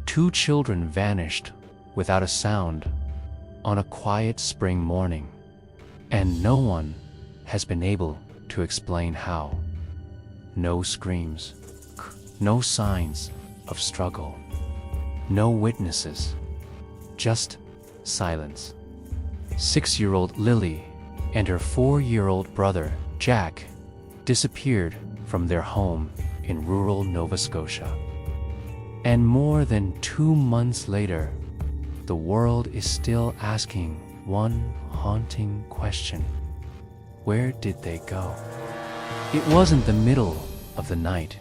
Two children vanished without a sound on a quiet spring morning, and no one has been able to explain how. No screams, no signs of struggle, no witnesses, just silence. 6-year-old Lily and her 4-year-old brother, Jack, disappeared from their home in rural Nova Scotia. And more than 2 months later, the world is still asking one haunting question. Where did they go? It wasn't the middle of the night.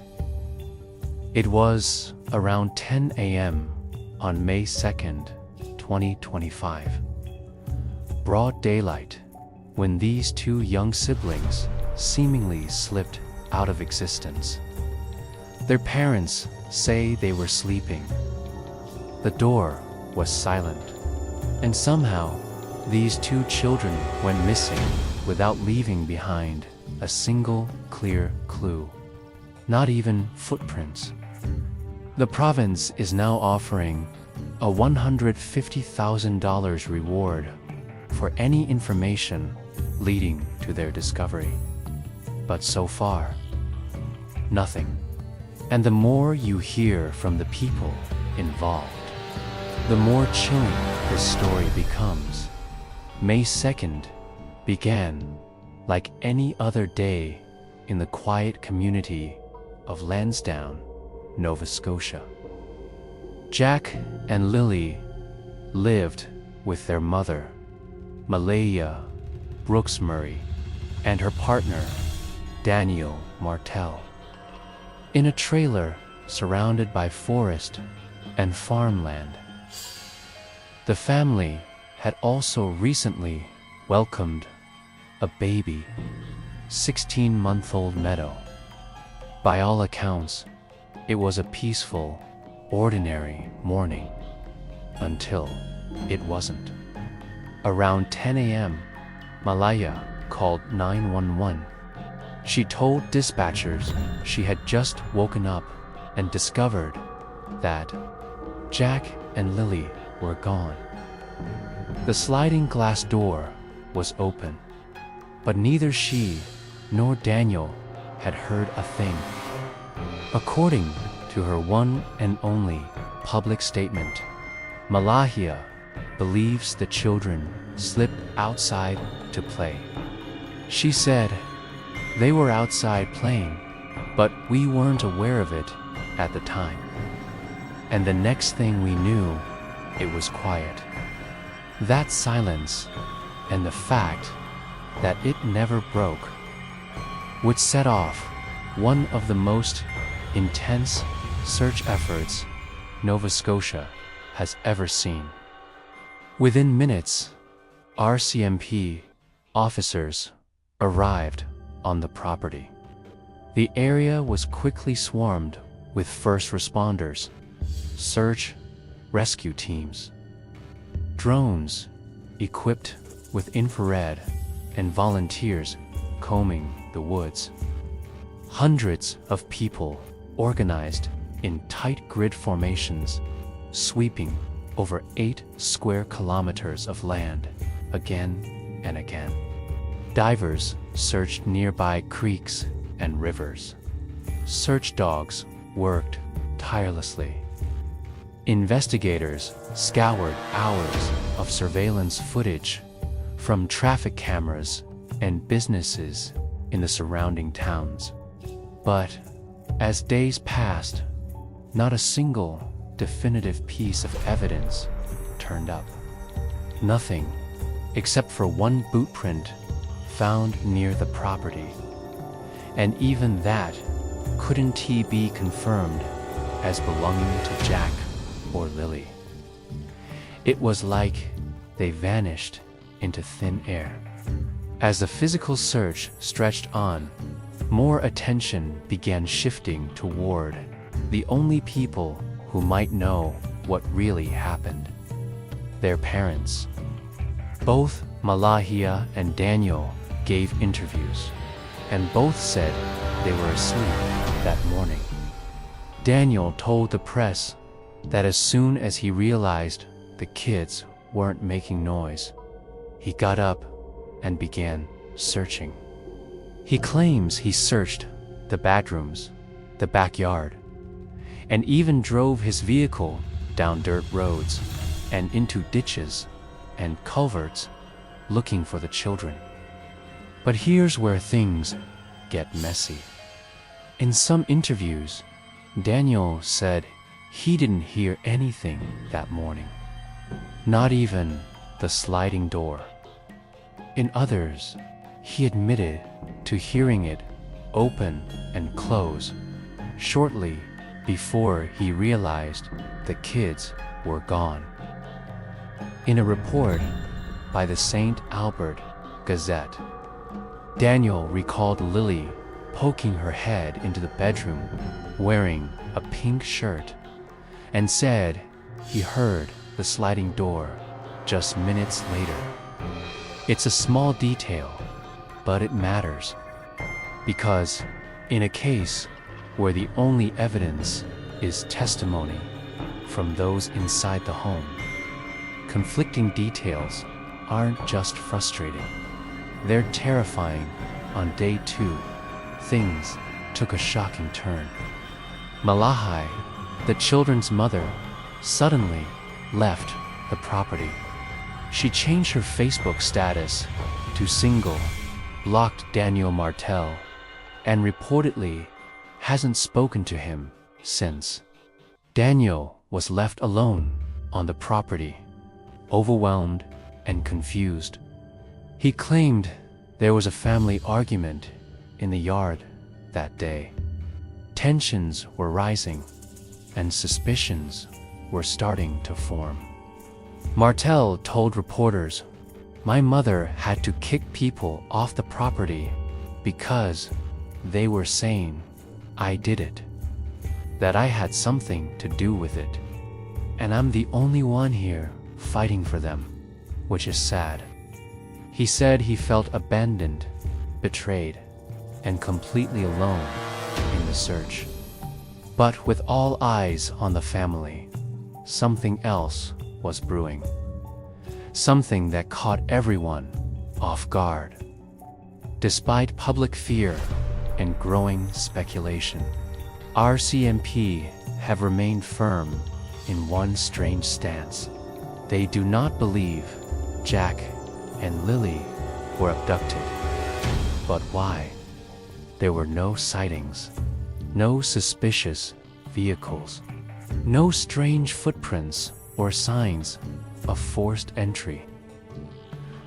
It was around 10 a.m. on May 2nd, 2025. Broad daylight, when these two young siblings seemingly slipped out of existence. Their parents say they were sleeping. The door was silent, and somehow these two children went missing without leaving behind a single clear clue, not even footprints. The province is now offering a $150,000 reward for any information leading to their discovery. But so far, nothing. And the more you hear from the people involved, the more chilling this story becomes. May 2nd began like any other day in the quiet community of Landsdowne, Nova Scotia. Jack and Lily lived with their mother, Malaya Brooks Murray, and her partner, Daniel Martel, in a trailer surrounded by forest and farmland. The family had also recently welcomed a baby, 16-month-old Meadow. By all accounts, it was a peaceful, ordinary morning, until it wasn't. Around 10 a.m., Malaya called 911. She told dispatchers she had just woken up and discovered that Jack and Lily were gone. The sliding glass door was open, but neither she nor Daniel had heard a thing. According to her one and only public statement, Malaya believes the children slipped outside to play. She said, "They were outside playing, but we weren't aware of it at the time. And the next thing we knew, it was quiet." That silence, and the fact that it never broke, would set off one of the most intense search efforts Nova Scotia has ever seen. Within minutes, RCMP officers arrived on the property. The area was quickly swarmed with first responders, search rescue teams, drones equipped with infrared, and volunteers combing the woods. Hundreds of people organized in tight grid formations, sweeping over 8 square kilometers of land again and again. Divers searched nearby creeks and rivers. Search dogs worked tirelessly. Investigators scoured hours of surveillance footage from traffic cameras and businesses in the surrounding towns. But as days passed, not a single definitive piece of evidence turned up. Nothing except for one boot print found near the property. And even that couldn't be confirmed as belonging to Jack or Lily. It was like they vanished into thin air. As the physical search stretched on, more attention began shifting toward the only people who might know what really happened: their parents. Both Malaya and Daniel gave interviews, and both said they were asleep that morning. Daniel told the press that as soon as he realized the kids weren't making noise, he got up and began searching. He claims he searched the bedrooms, the backyard, and even drove his vehicle down dirt roads and into ditches and culverts looking for the children. But here's where things get messy. In some interviews, Daniel said he didn't hear anything that morning, not even the sliding door. In others, he admitted to hearing it open and close shortly before he realized the kids were gone. In a report by the St. Albert Gazette, Daniel recalled Lilly poking her head into the bedroom wearing a pink shirt and said he heard the sliding door just minutes later. It's a small detail, but it matters, because in a case where the only evidence is testimony from those inside the home, conflicting details aren't just frustrating, they're terrifying. On day 2, things took a shocking turn. Malachi, the children's mother, suddenly left the property. She changed her Facebook status to single, blocked Daniel Martel, and reportedly hasn't spoken to him since. Daniel was left alone on the property, overwhelmed and confused. He claimed there was a family argument in the yard that day. Tensions were rising, and suspicions were starting to form. Martel told reporters, "My mother had to kick people off the property because they were saying I did it, that I had something to do with it, and I'm the only one here fighting for them, which is sad." He said he felt abandoned, betrayed, and completely alone in the search. But with all eyes on the family, something else was brewing. Something that caught everyone off guard. Despite public fear and growing speculation, RCMP have remained firm in one strange stance. They do not believe Jack and Lilly were abducted. But why? There were no sightings, no suspicious vehicles, no strange footprints or signs of forced entry.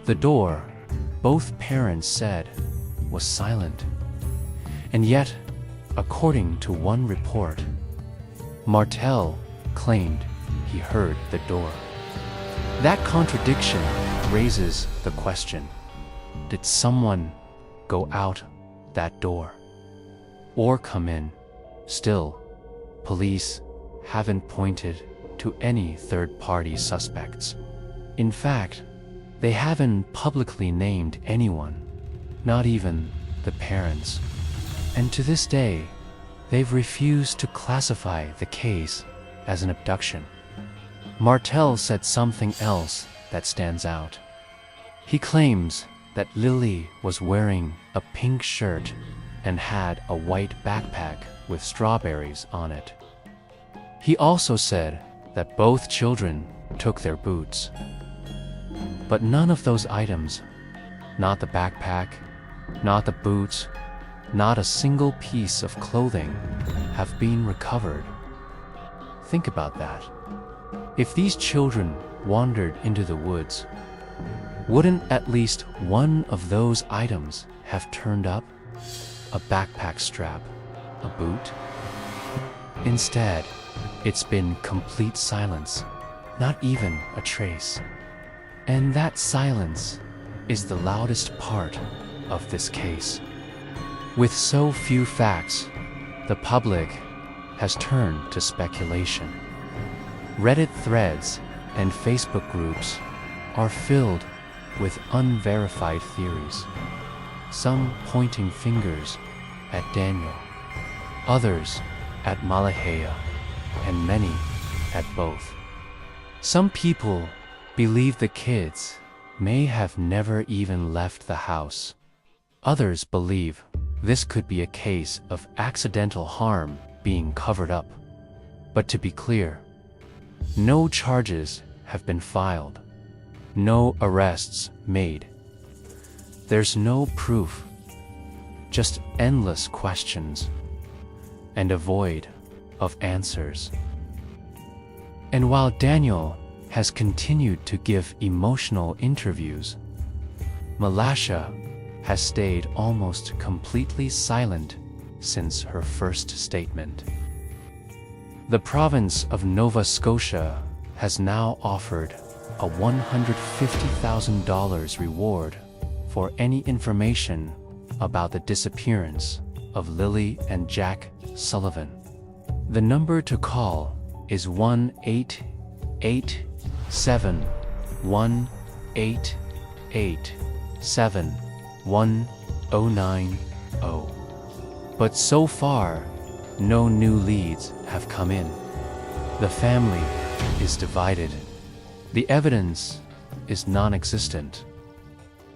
The door, both parents said, was silent. And yet, according to one report, Martel claimed he heard the door. That contradiction raises the question: did someone go out that door or come in? Still, police haven't pointed to any third-party suspects. In fact, they haven't publicly named anyone, not even the parents. And to this day, they've refused to classify the case as an abduction. Martel said something else that stands out. He claims that Lilly was wearing a pink shirt and had a white backpack with strawberries on it. He also said that both children took their boots. But none of those items, not the backpack, not the boots, not a single piece of clothing, have been recovered. Think about that. If these children wandered into the woods, wouldn't at least one of those items have turned up? A backpack strap, a boot? Instead, it's been complete silence, not even a trace. And that silence is the loudest part of this case. With so few facts, the public has turned to speculation. Reddit threads and Facebook groups are filled with unverified theories, some pointing fingers at Daniel, others at Malachi, and many at both. Some people believe the kids may have never even left the house. Others believe this could be a case of accidental harm being covered up. But to be clear, no charges have been filed, no arrests made. There's no proof, just endless questions and a void of answers. And while Daniel has continued to give emotional interviews, Malasha has stayed almost completely silent since her first statement. The province of Nova Scotia has now offered a $150,000 reward for any information about the disappearance of Lilly and Jack Sullivan. The number to call is 1-888-718-7190. But so far, no new leads have come in. The family is divided. The evidence is non-existent.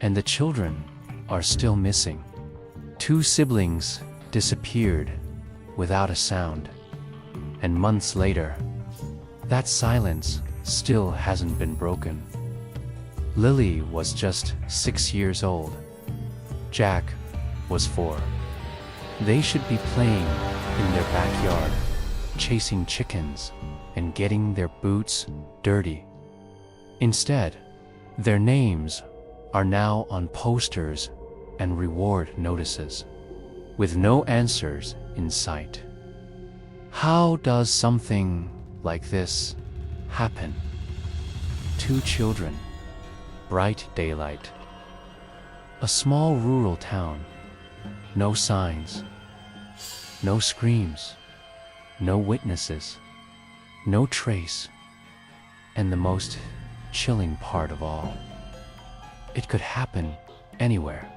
And the children are still missing. 2 siblings disappeared without a sound. And months later, that silence still hasn't been broken. Lily was just 6 years old. Jack was 4. They should be playing in their backyard, chasing chickens and getting their boots dirty. Instead, their names are now on posters and reward notices, with no answers in sight. How does something like this happen? 2 children, bright daylight. A small rural town, no signs, no screams, no witnesses, no trace, and the most chilling part of all, it could happen anywhere.